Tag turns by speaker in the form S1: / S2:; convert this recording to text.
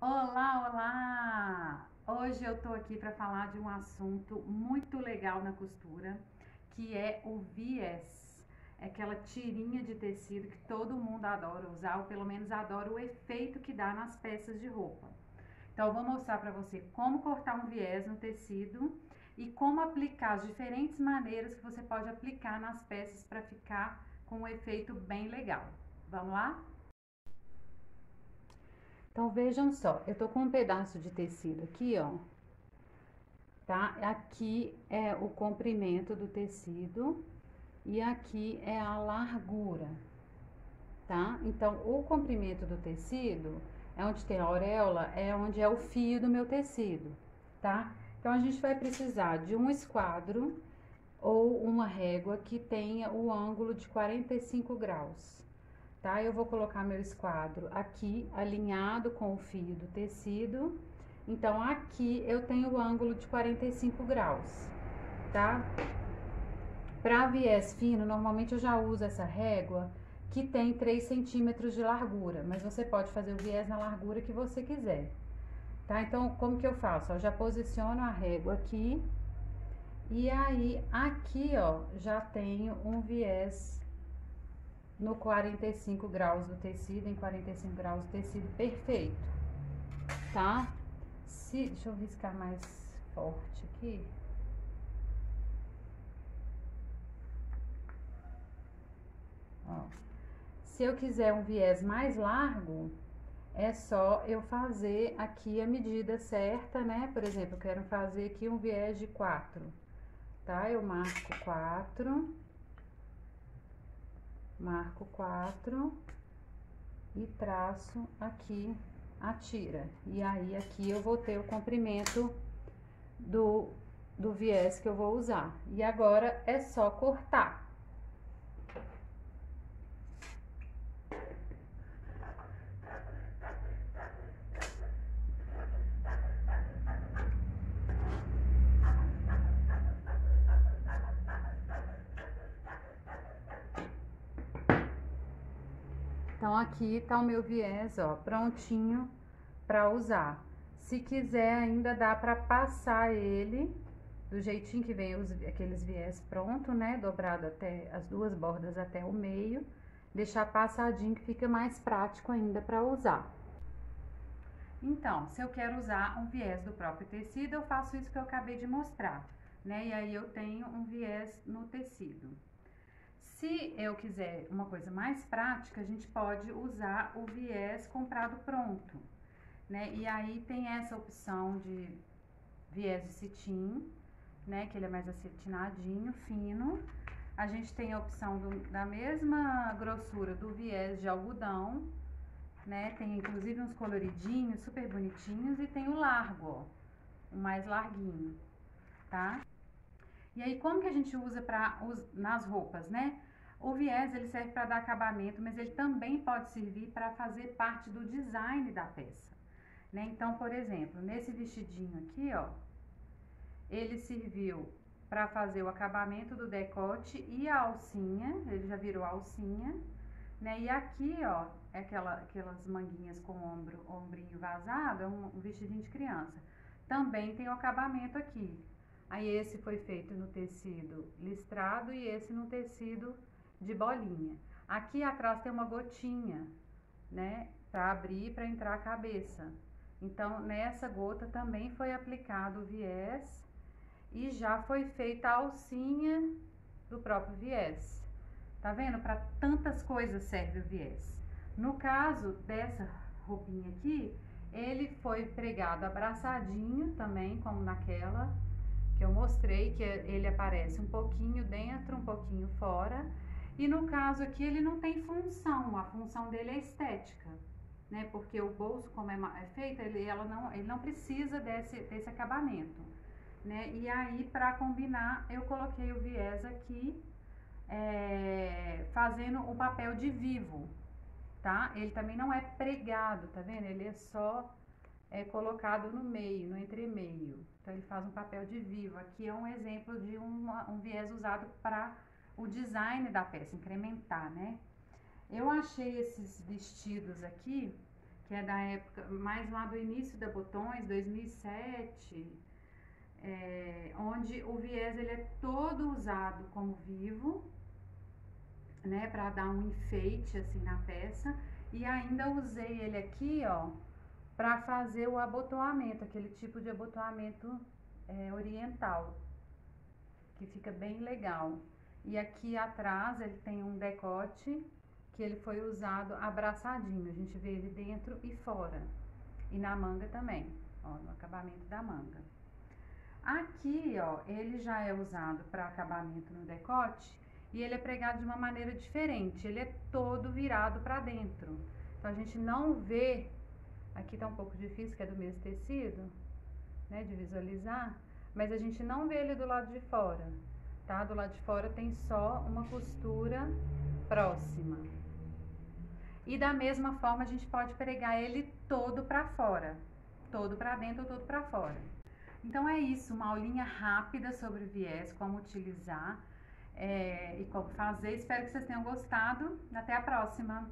S1: Olá, olá! Hoje eu tô aqui para falar de um assunto muito legal na costura, que é o viés. É aquela tirinha de tecido que todo mundo adora usar, ou pelo menos adora o efeito que dá nas peças de roupa. Então eu vou mostrar para você como cortar um viés no tecido e como aplicar as diferentes maneiras que você pode aplicar nas peças para ficar com um efeito bem legal. Vamos lá? Então vejam só, eu tô com um pedaço de tecido aqui, ó, tá? Aqui é o comprimento do tecido e aqui é a largura, tá? Então o comprimento do tecido é onde tem a auréola, é onde é o fio do meu tecido, tá? Então a gente vai precisar de um esquadro ou uma régua que tenha o ângulo de 45 graus. Tá? Eu vou colocar meu esquadro aqui alinhado com o fio do tecido. Então aqui eu tenho o ângulo de 45 graus, tá? Para viés fino, normalmente eu já uso essa régua que tem 3 centímetros de largura, mas você pode fazer o viés na largura que você quiser, tá? Então como que eu faço? Eu já posiciono a régua aqui e aí aqui, ó, já tenho um viés no 45 graus do tecido, em 45 graus do tecido perfeito, tá? Deixa eu riscar mais forte aqui. Ó. Se eu quiser um viés mais largo, é só eu fazer aqui a medida certa, né? Por exemplo, eu quero fazer aqui um viés de 4, tá? Eu marco 4 e traço aqui a tira. E aí aqui eu vou ter o comprimento do viés que eu vou usar. E agora é só cortar. Então aqui tá o meu viés, ó, prontinho para usar. Se quiser ainda dá para passar ele do jeitinho que vem aqueles viés pronto, né, dobrado até as duas bordas até o meio, deixar passadinho que fica mais prático ainda para usar. Então, se eu quero usar um viés do próprio tecido, eu faço isso que eu acabei de mostrar, né? E aí eu tenho um viés no tecido. Se eu quiser uma coisa mais prática, a gente pode usar o viés comprado pronto, né? E aí tem essa opção de viés de cetim, né? Que ele é mais acetinadinho, fino. A gente tem a opção da mesma grossura do viés de algodão, né? Tem inclusive uns coloridinhos super bonitinhos e tem o largo, ó, o mais larguinho, tá? E aí como que a gente usa nas roupas, né? O viés ele serve para dar acabamento, mas ele também pode servir para fazer parte do design da peça, né? Então, por exemplo, nesse vestidinho aqui, ó, ele serviu para fazer o acabamento do decote e a alcinha, ele já virou alcinha, né? E aqui, ó, é aquelas manguinhas com ombrinho vazado, é um vestidinho de criança. Também tem o acabamento aqui. Aí esse foi feito no tecido listrado e esse no tecido de bolinha. Aqui atrás tem uma gotinha, né, para abrir para entrar a cabeça. Então nessa gota também foi aplicado o viés e já foi feita a alcinha do próprio viés. Tá vendo? Para tantas coisas serve o viés. No caso dessa roupinha aqui, ele foi pregado abraçadinho também, como naquela que eu mostrei, que ele aparece um pouquinho dentro, um pouquinho fora. E no caso aqui ele não tem função, a função dele é estética, né? Porque o bolso, como é feito, ele não precisa desse acabamento, né? E aí, para combinar, eu coloquei o viés aqui, fazendo o papel de vivo, tá? Ele também não é pregado, tá vendo? Ele é só colocado no meio, no entremeio. Então ele faz um papel de vivo. Aqui é um exemplo de um viés usado para o design da peça, incrementar, né? Eu achei esses vestidos aqui, que é da época, mais lá do início da Botões, 2007, onde o viés ele é todo usado como vivo, né, para dar um enfeite assim na peça, e ainda usei ele aqui, ó, para fazer o abotoamento, aquele tipo de abotoamento oriental, que fica bem legal. E aqui atrás ele tem um decote que ele foi usado abraçadinho, a gente vê ele dentro e fora, e na manga também, ó, no acabamento da manga. Aqui, ó, ele já é usado para acabamento no decote e ele é pregado de uma maneira diferente, ele é todo virado para dentro. Então a gente não vê, aqui tá um pouco difícil, que é do mesmo tecido, né, de visualizar, mas a gente não vê ele do lado de fora, tá? Do lado de fora tem só uma costura próxima. E da mesma forma a gente pode pregar ele todo para fora, todo para dentro ou todo para fora. Então é isso, uma aulinha rápida sobre viés, como utilizar e como fazer. Espero que vocês tenham gostado. Até a próxima!